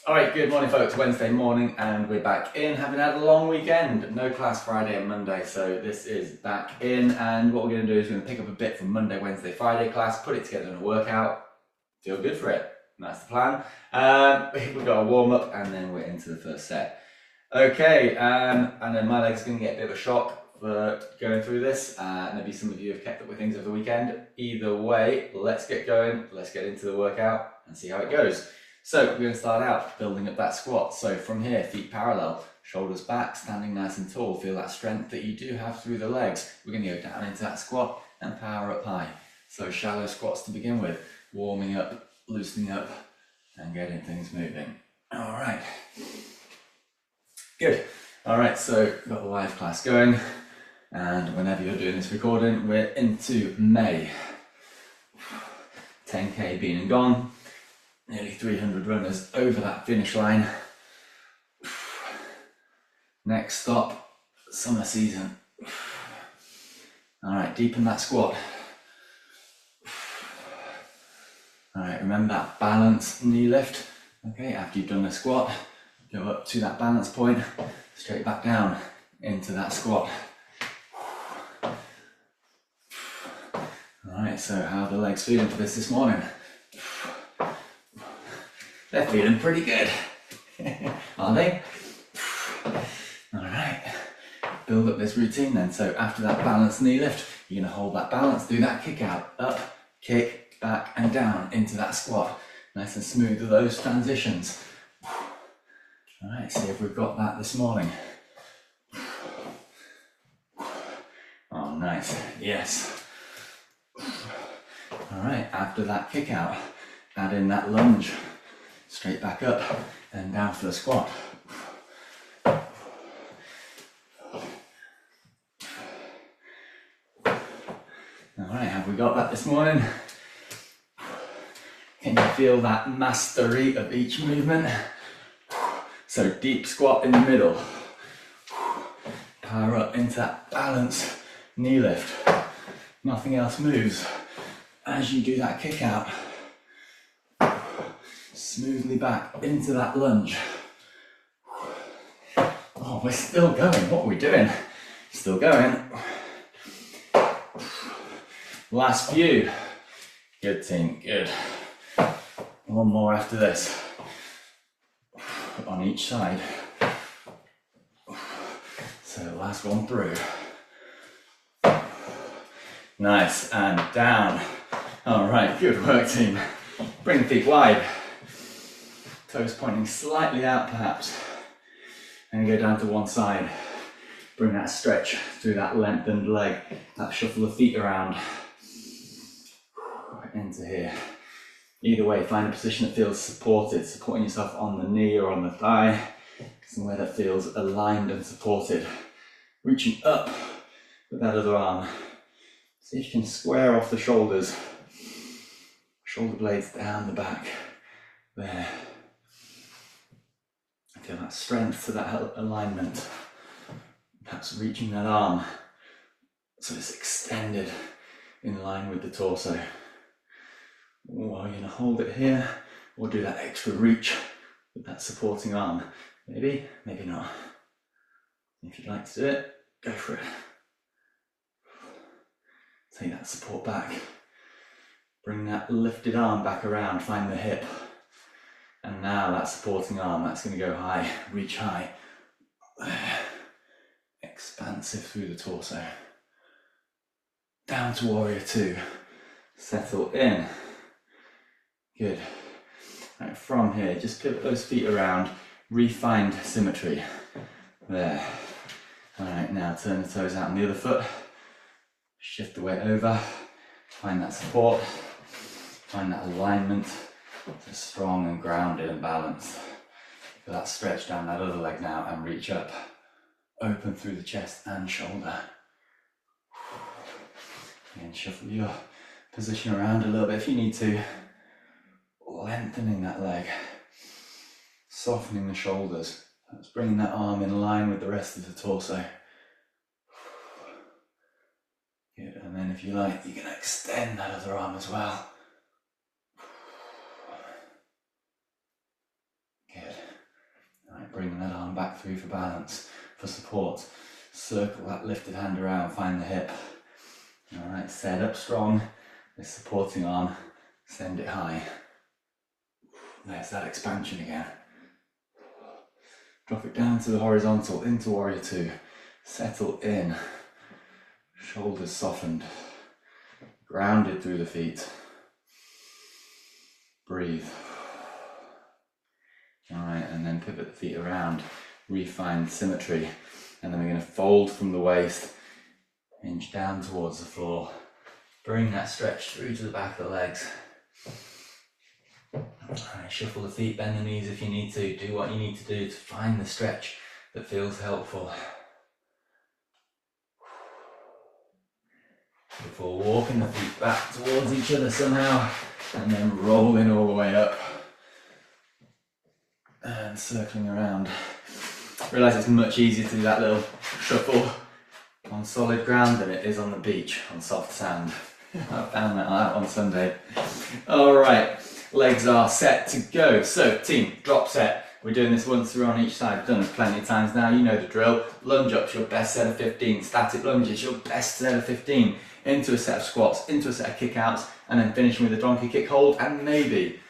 Alright, good morning folks, Wednesday morning and we're back in, having had a long weekend. No class Friday and Monday, so this is back in, and what we're going to do is we're going to pick up a bit from Monday, Wednesday, Friday class, put it together in a workout, feel good for it. And that's the plan. We've got a warm up and then we're into the first set. Okay, I know my leg's going to get a bit of a shock for going through this. Maybe some of you have kept up with things over the weekend. Either way, let's get going, let's get into the workout and see how it goes. So we're going to start out building up that squat. So from here, feet parallel, shoulders back, standing nice and tall. Feel that strength that you do have through the legs. We're going to go down into that squat and power up high. So shallow squats to begin with, warming up, loosening up, and getting things moving. All right. Good. All right, so we've got the live class going. And whenever you're doing this recording, we're into May. 10K been and gone. Nearly 300 runners over that finish line. Next stop, summer season. All right, deepen that squat. All right, remember that balance knee lift. Okay, after you've done the squat, go up to that balance point, straight back down into that squat. All right, so how are the legs feeling for this morning? They're feeling pretty good, aren't they? All right, build up this routine then. So after that balanced knee lift, you're gonna hold that balance, do that kick out, up, kick, back and down into that squat. Nice and smooth with those transitions. All right, see if we've got that this morning. Oh, nice, yes. All right, after that kick out, add in that lunge. Straight back up and down for the squat. All right, have we got that this morning? Can you feel that mastery of each movement? So deep squat in the middle. Power up into that balance knee lift. Nothing else moves. As you do that kick out, smoothly back into that lunge. Oh, we're still going. What are we doing? Still going. Last few. Good team, good. One more after this. On each side. So last one through. Nice, and down. All right, good work team. Bring the feet wide. Toes pointing slightly out perhaps, and go down to one side. Bring that stretch through that lengthened leg, that shuffle the feet around into here. Either way, find a position that feels supported, supporting yourself on the knee or on the thigh, somewhere that feels aligned and supported. Reaching up with that other arm. See if you can square off the shoulders, shoulder blades down the back, there. Feel that strength to that alignment. Perhaps reaching that arm so it's extended in line with the torso. Or you're going to hold it here or do that extra reach with that supporting arm. Maybe, maybe not. If you'd like to do it, go for it. Take that support back. Bring that lifted arm back around, find the hip. And now that supporting arm, that's going to go high, reach high. Expansive through the torso. Down to warrior two. Settle in. Good. Right, from here, just pivot those feet around, re-find symmetry. There. All right, now turn the toes out on the other foot. Shift the weight over. Find that support. Find that alignment. So strong and grounded and balanced. Feel that stretch down that other leg now and reach up. Open through the chest and shoulder. And shuffle your position around a little bit if you need to. Lengthening that leg. Softening the shoulders. That's bringing that arm in line with the rest of the torso. Good, and then if you like, you can extend that other arm as well. Good. that arm back through for balance, for support. Circle that lifted hand around, find the hip. All right, set up strong. This supporting arm, send it high. There's that expansion again. Drop it down to the horizontal, into warrior two. Settle in. Shoulders softened. Grounded through the feet. Breathe. All right, and then pivot the feet around. Refine symmetry. And then we're going to fold from the waist. Hinge down towards the floor. Bring that stretch through to the back of the legs. Alright, shuffle the feet, bend the knees if you need to. Do what you need to do to find the stretch that feels helpful. Before walking the feet back towards each other somehow, and then rolling all the way up. And circling around. Realise it's much easier to do that little shuffle on solid ground than it is on the beach, on soft sand. I found that out on Sunday. Alright, legs are set to go. So team, drop set. We're doing this once through on each side. We've done it plenty of times now, you know the drill. Lunge ups, your best set of 15. Static lunges, your best set of 15. Into a set of squats, into a set of kick outs, and then finishing with a donkey kick hold, and maybe,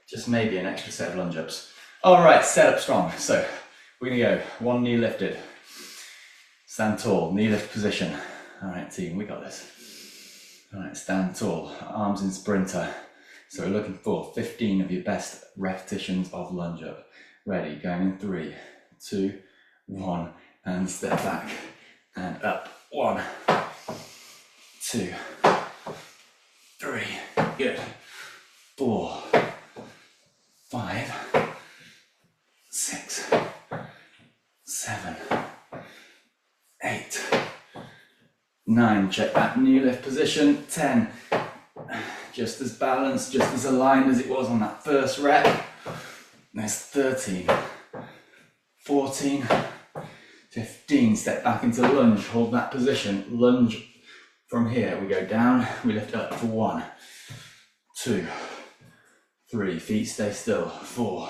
just maybe, an extra set of lunge ups. Alright, set up strong. So we're gonna go one knee lifted. Stand tall, knee lift position. Alright team, we got this. Alright, stand tall, arms in sprinter. So we're looking for 15 of your best repetitions of lunge up. Ready, going in 3, 2, 1, and step back and up. 1, 2, 3, good. 4, 5, 6, 7, 8, 9, check that knee lift position. 10, just as balanced, just as aligned as it was on that first rep. There's 13, 14, 15, step back into lunge, hold that position, lunge from here, we go down, we lift up for 1, 2, 3, feet stay still, 4,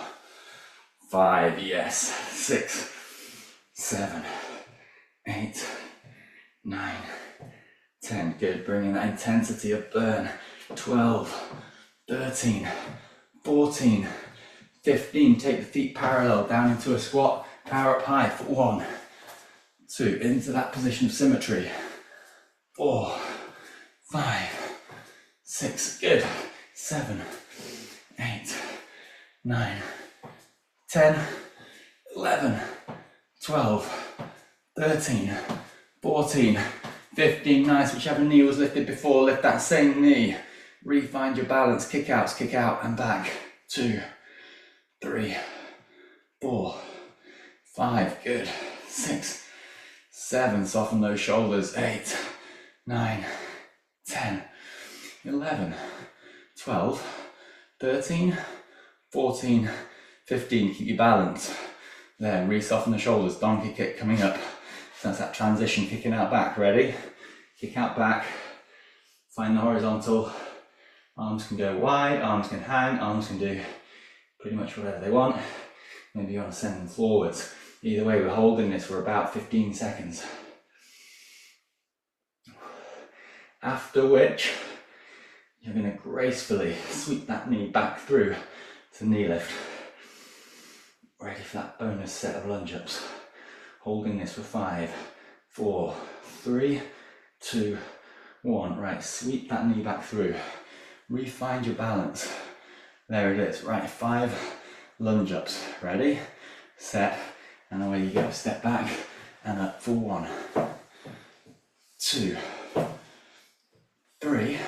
5, yes, 6, 7, 8, 9, 10, good, bringing that intensity of burn, 12, 13, 14, 15, take the feet parallel down into a squat, power up high for 1, 2, into that position of symmetry, 4, 5, 6, good, 7, 8, 9, 10, 11, 12, 13, 14, 15, nice, whichever knee was lifted before, lift that same knee, re-find your balance, kick outs, kick out and back, 2, 3, 4, 5, good, 6, 7, soften those shoulders, 8, 9, 10, 11, 12, 13, 14, 15, keep your balance, there, re-soften the shoulders, donkey kick coming up, so that's that transition, kicking out back, ready, kick out back, find the horizontal, arms can go wide, arms can hang, arms can do pretty much whatever they want. Maybe you want to send them forwards. Either way, we're holding this for about 15 seconds. After which, you're going to gracefully sweep that knee back through to knee lift. Ready for that bonus set of lunge ups. Holding this for 5, 4, 3, 2, 1. Right, sweep that knee back through. Re-find your balance. There it is, right, 5 lunge ups, ready, set, and away you go, step back and up for 1, 2, 3,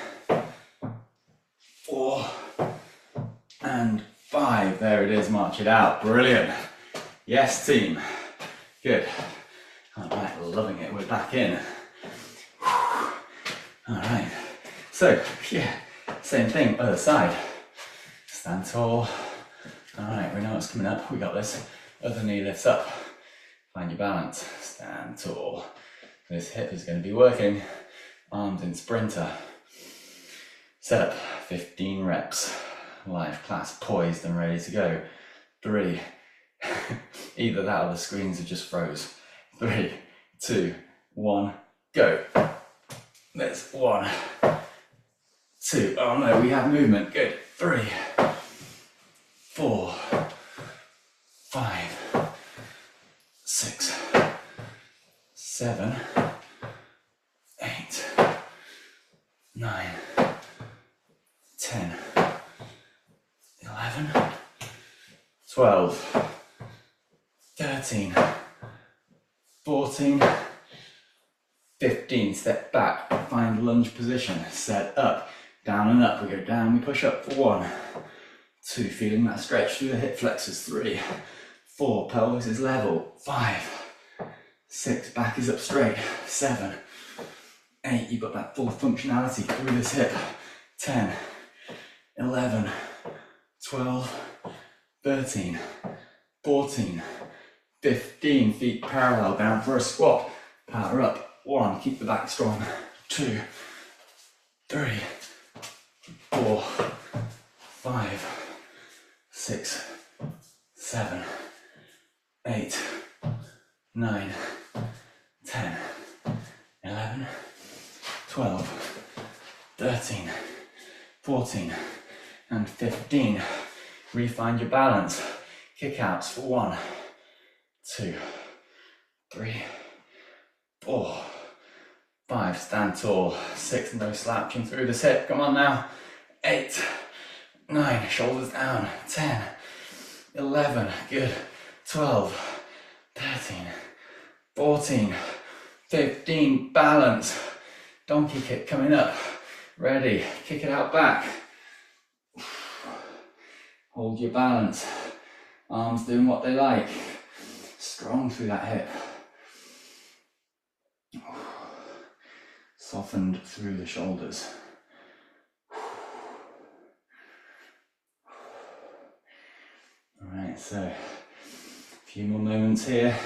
4, and 5, there it is, march it out, brilliant, yes team, good, alright, loving it, we're back in, alright, so, yeah, same thing, other side. Stand tall. Alright, we know what's coming up. We got this. Other knee lifts up. Find your balance. Stand tall. This hip is going to be working. Arms in sprinter. Set up 15 reps. Live class poised and ready to go. 3, Either that or the screens have just froze. 3, 2, 1, go. There's 1, 2, oh no, we have movement, good. 3, 4, 5, 6, 7, 8, 9, 10, 11, 12, 13, 14, 15, step back, find lunge position, set up, down and up, we go down, we push up for 1, 2, feeling that stretch through the hip flexors, 3, 4, pelvis is level, 5, 6, back is up straight, 7, 8, you've got that full functionality through this hip, 10, 11, 12, 13, 14, 15, feet parallel, down for a squat, power up, 1, keep the back strong, 2, 3, 4, 5, 6, 7, 8, 9, 10, 11, 12, 13, 14, and 15. Refine your balance. Kick outs for 1, 2, 3, 4, 5, stand tall, 6, no slouching through this hip, come on now, 8, 9, shoulders down, 10, 11, good, 12, 13, 14, 15, balance, donkey kick coming up, ready, kick it out back, hold your balance, arms doing what they like, strong through that hip, softened through the shoulders. Alright, so a few more moments here,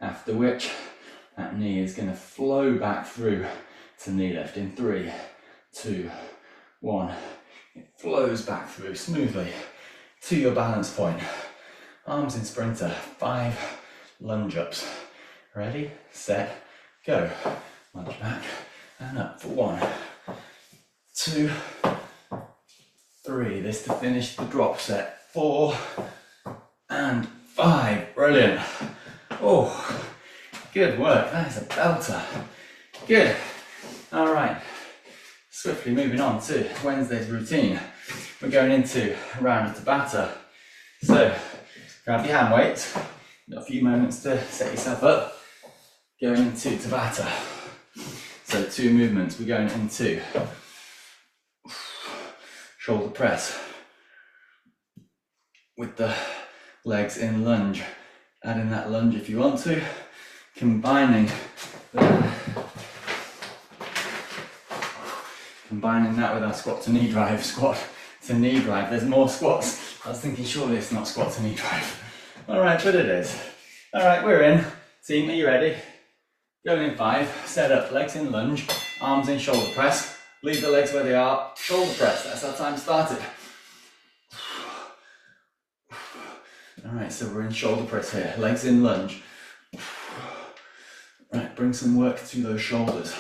after which that knee is going to flow back through to knee lift in 3, 2, 1. It flows back through smoothly to your balance point. Arms in sprinter, 5 lunge ups. Ready, set, go. Lunge back and up for 1, 2, 3. This to finish the drop set. 4 and 5. Brilliant. Oh, good work. That is a belter. Good. All right. Swiftly moving on to Wednesday's routine. We're going into round of Tabata. So grab your hand weights. Got a few moments to set yourself up. Going into Tabata. So 2 movements. We're going into shoulder press with the legs in lunge. Add in that lunge if you want to. Combining that with our squat to knee drive. Squat to knee drive. There's more squats. I was thinking surely it's not squat to knee drive. Alright, but it is. Alright, we're in. Team, are you ready? Going in 5, set up, legs in lunge, arms in shoulder press, leave the legs where they are, shoulder press, that's how time started. Alright, so we're in shoulder press here, legs in lunge. Right, bring some work to those shoulders.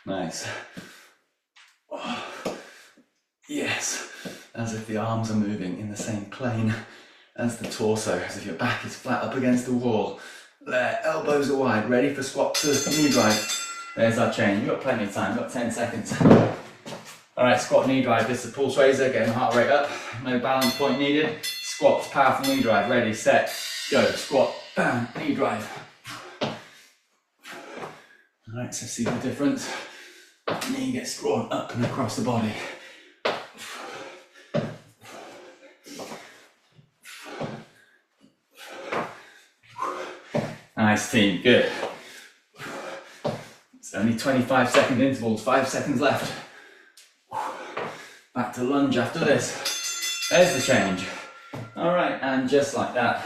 Nice. Yes, as if the arms are moving in the same plane as the torso, as if your back is flat up against the wall. There, elbows are wide, ready for squat to knee drive. There's our change, we've got plenty of time, we've got 10 seconds. Alright, squat knee drive, this is the pulse raiser, getting the heart rate up, no balance point needed. Squat, powerful knee drive, ready, set, go, squat, bam, knee drive. Alright, so see the difference. Knee gets drawn up and across the body. Nice team, good. It's only 25-second intervals, 5 seconds left. Back to lunge after this. There's the change. All right, and just like that,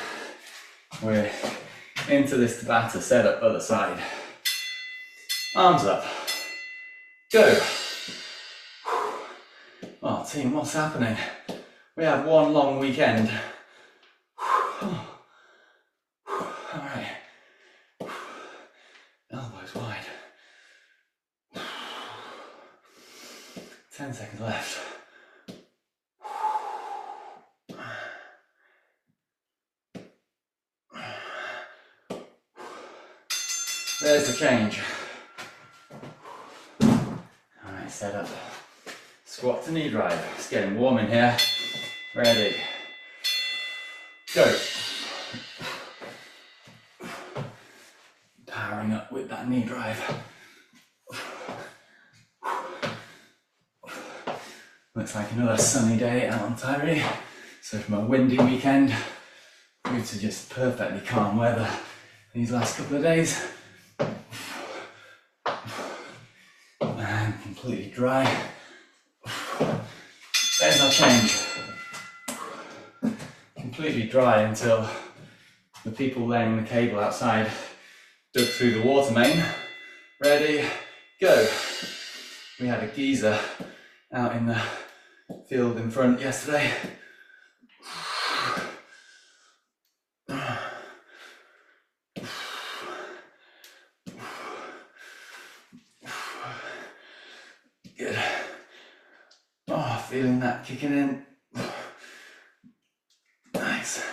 we're into this Tabata setup, other side. Arms up. Go. Oh team, what's happening? We have one long weekend. Alright. Elbows wide. 10 seconds left. There's the change. Alright, set up. Squat to knee drive. It's getting warm in here. Ready. Go. Powering up with that knee drive. Looks like another sunny day out on Tyree. So from a windy weekend, through to just perfectly calm weather these last couple of days. And completely dry. There's our change. Completely dry until the people laying the cable outside dug through the water main. Ready, go. We had a geyser out in the field in front yesterday. Good. Oh, feeling that kicking in. Nice.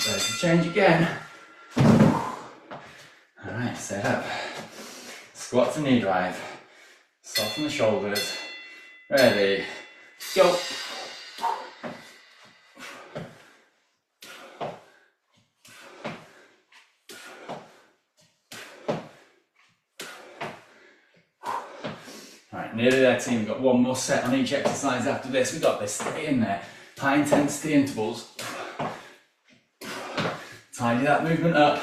There's the change again. Alright, set up. Squat to knee drive. Soften the shoulders. Ready, go. Alright, nearly there team. We've got one more set on each exercise after this. We've got this, stay in there. High intensity intervals. Tidy that movement up.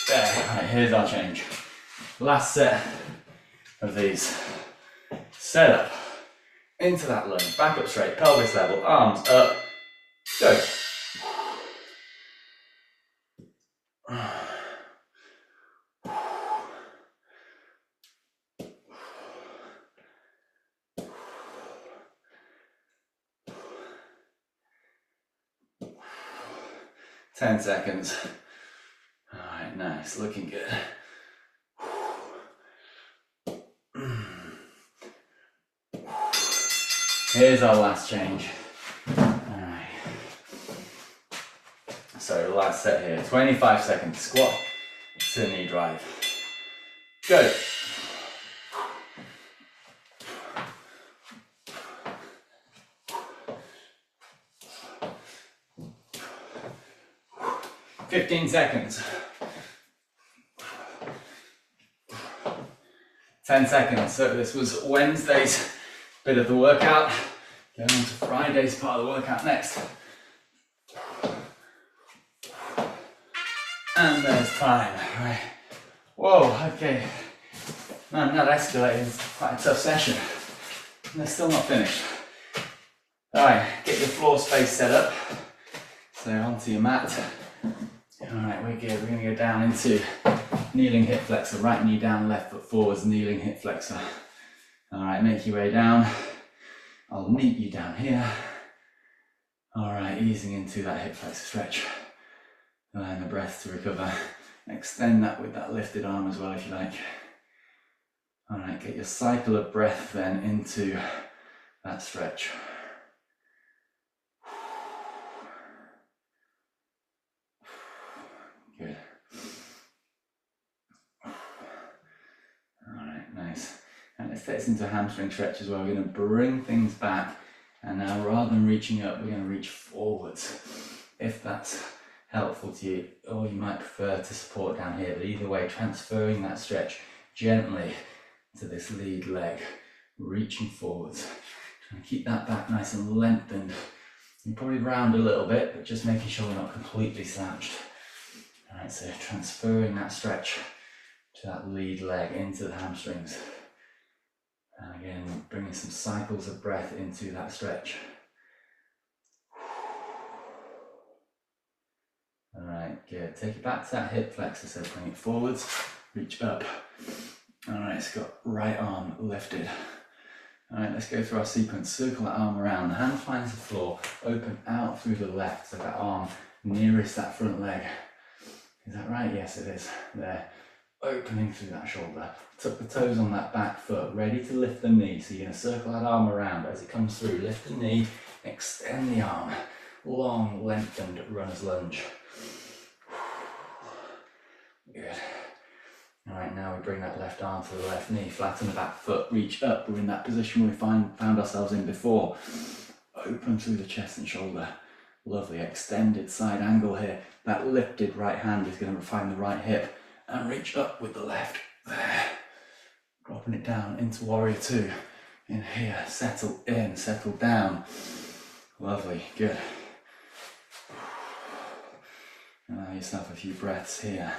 There, right, here's our change. Last set of these. Set up, into that lunge, back up straight, pelvis level, arms up, go. 10 seconds. All right, nice, looking good. Here's our last change. All right. So the last set here, 25 seconds, squat to knee drive. Go. "15 seconds. 10 seconds. So this was Wednesday's bit of the workout. Going on to Friday's part of the workout next. And there's time. Right. Whoa, okay. Man, that escalated. It's quite a tough session. And they're still not finished. Alright, get your floor space set up. So onto your mat. Alright, we're good. We're going to go down into kneeling hip flexor. Right knee down, left foot forwards, kneeling hip flexor. Alright, make your way down. I'll meet you down here. Alright, easing into that hip flexor stretch. Allowing the breath to recover. Extend that with that lifted arm as well if you like. Alright, get your cycle of breath then into that stretch. Good. Alright, nice. And let's take this into a hamstring stretch as well. We're going to bring things back, and now rather than reaching up, we're going to reach forwards. If that's helpful to you, or you might prefer to support down here, but either way, transferring that stretch gently to this lead leg, reaching forwards. Trying to keep that back nice and lengthened. You probably round a little bit, but just making sure we're not completely slouched. Alright, so transferring that stretch to that lead leg into the hamstrings. And again, bringing some cycles of breath into that stretch. Alright, good. Take it back to that hip flexor, so bring it forwards, reach up. All right, it's got right arm lifted. All right, let's go through our sequence. Circle that arm around. The hand finds the floor. Open out through the left, so that arm nearest that front leg. Is that right? Yes, it is. There. Opening through that shoulder. Tuck the toes on that back foot. Ready to lift the knee. So you're going to circle that arm around as it comes through. Lift the knee. Extend the arm. Long, lengthened runner's lunge. Good. All right, now we bring that left arm to the left knee, flatten the back foot, reach up. We're in that position we found ourselves in before. Open through the chest and shoulder. Lovely, extended side angle here. That lifted right hand is going to find the right hip and reach up with the left. There. Dropping it down into warrior two. In here, settle in, settle down. Lovely, good. Allow yourself a few breaths here.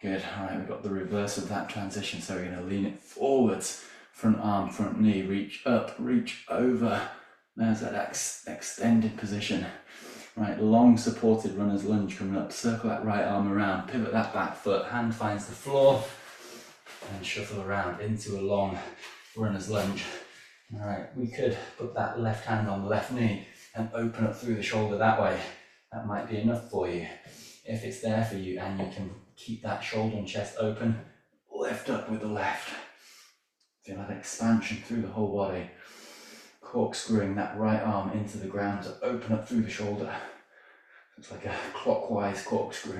Good, all right, we've got the reverse of that transition, so we're going to lean it forwards, front arm, front knee, reach up, reach over. There's that extended position. Right, long supported runner's lunge coming up, circle that right arm around, pivot that back foot, hand finds the floor, and shuffle around into a long runner's lunge. All right, we could put that left hand on the left knee and open up through the shoulder that way. That might be enough for you. If it's there for you and you can keep that shoulder and chest open, lift up with the left. Feel that expansion through the whole body. Corkscrewing that right arm into the ground to open up through the shoulder. It's like a clockwise corkscrew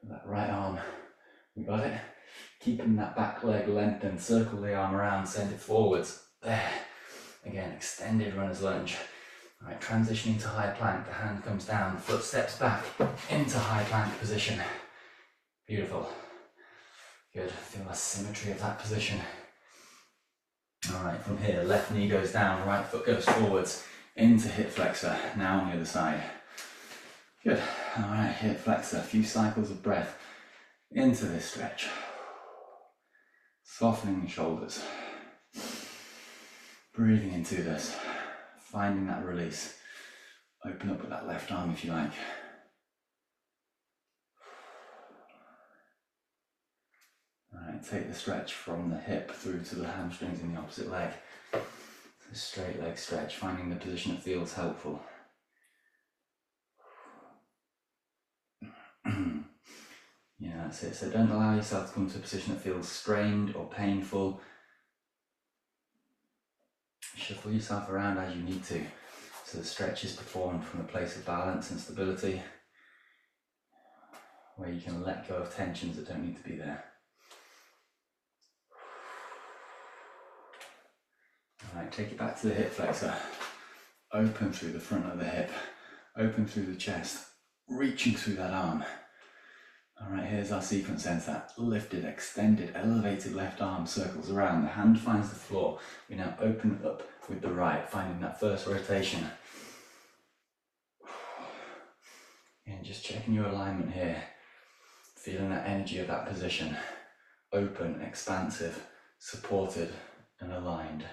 with that right arm. We got it? Keeping that back leg lengthened, circle the arm around, send it forwards. There. Again, extended runner's lunge. All right, transitioning to high plank, the hand comes down, foot steps back into high plank position. Beautiful. Good, feel the symmetry of that position. All right, from here, left knee goes down, right foot goes forwards into hip flexor, now on the other side. Good, all right, hip flexor, a few cycles of breath into this stretch. Softening the shoulders. Breathing into this, finding that release. Open up with that left arm if you like. All right, take the stretch from the hip through to the hamstrings in the opposite leg. So straight leg stretch, finding the position that feels helpful. Yeah, that's it. So don't allow yourself to come to a position that feels strained or painful. Shuffle yourself around as you need to, so the stretch is performed from a place of balance and stability, where you can let go of tensions that don't need to be there. Alright, take it back to the hip flexor. Open through the front of the hip, open through the chest, reaching through that arm. Alright, here's our sequence then. That lifted, extended, elevated left arm circles around. The hand finds the floor. We now open up with the right, finding that first rotation. And just checking your alignment here. Feeling that energy of that position. Open, expansive, supported and aligned.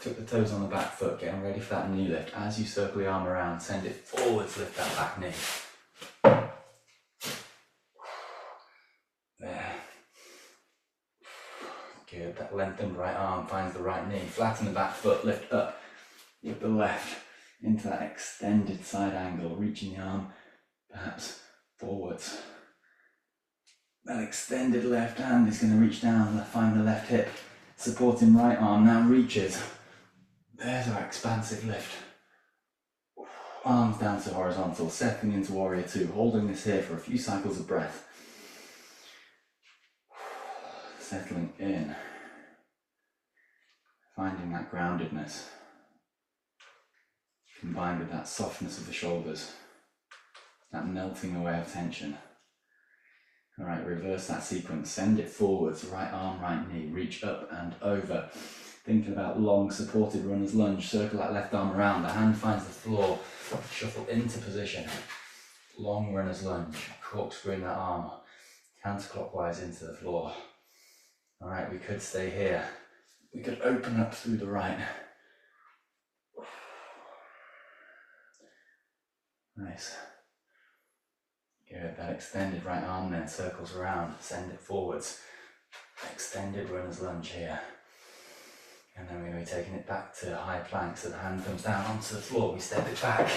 Tuck the toes on the back foot, getting ready for that knee lift. As you circle the arm around, send it forwards, lift that back knee. There. Good, that lengthened right arm finds the right knee. Flatten the back foot, lift up with the left into that extended side angle, reaching the arm perhaps forwards. That extended left hand is going to reach down, find the left hip, supporting right arm, now reaches. There's our expansive lift. Arms down to horizontal, settling into warrior two, holding this here for a few cycles of breath. Settling in, finding that groundedness, combined with that softness of the shoulders, that melting away of tension. All right, reverse that sequence, send it forwards, right arm, right knee, reach up and over. Thinking about long supported runner's lunge, circle that left arm around, the hand finds the floor, shuffle into position. Long runner's lunge, corkscrewing that arm, counterclockwise into the floor. All right, we could stay here. We could open up through the right. Nice. Good, that extended right arm then circles around, send it forwards. extended runner's lunge here. And then we're going to be taking it back to high plank, so the hand comes down onto the floor, we step it back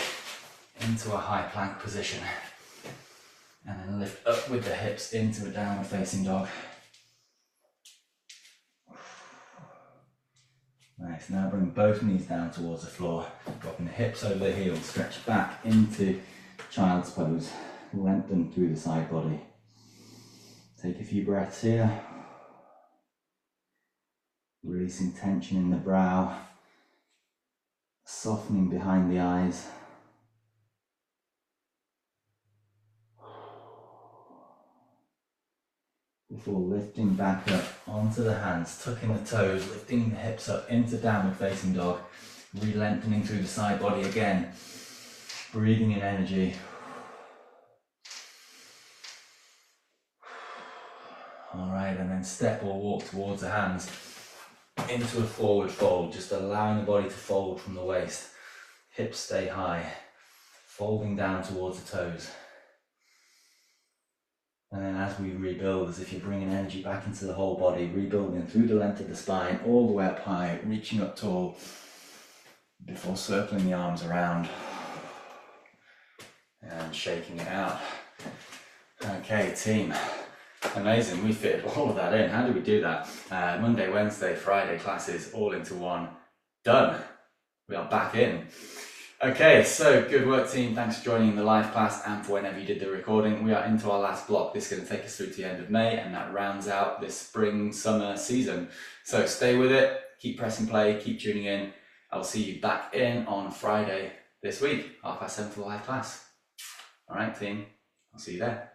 into a high plank position. And then lift up with the hips into a downward facing dog. Nice, now bring both knees down towards the floor, dropping the hips over the heels, stretch back into child's pose, lengthen through the side body. Take a few breaths here. Releasing tension in the brow, softening behind the eyes. Before lifting back up onto the hands, tucking the toes, lifting the hips up into downward facing dog, re-lengthening through the side body again, breathing in energy. Alright, and then step or walk towards the hands into a forward fold, just allowing the body to fold from the waist. Hips stay high, folding down towards the toes. And then as we rebuild, as if you're bringing energy back into the whole body, rebuilding through the length of the spine, all the way up high, reaching up tall, before circling the arms around and shaking it out. Okay, team. Amazing, we fitted all of that in. How do we do that? Monday, Wednesday, Friday classes all into one. Done. We are back in. Okay, so good work, team. Thanks for joining the live class and for whenever you did the recording. We are into our last block. This is going to take us through to the end of May, and that rounds out this spring summer season. So stay with it, keep pressing play, keep tuning in. I'll see you back in on Friday this week, 7:30 for the live class. All right, team. I'll see you there.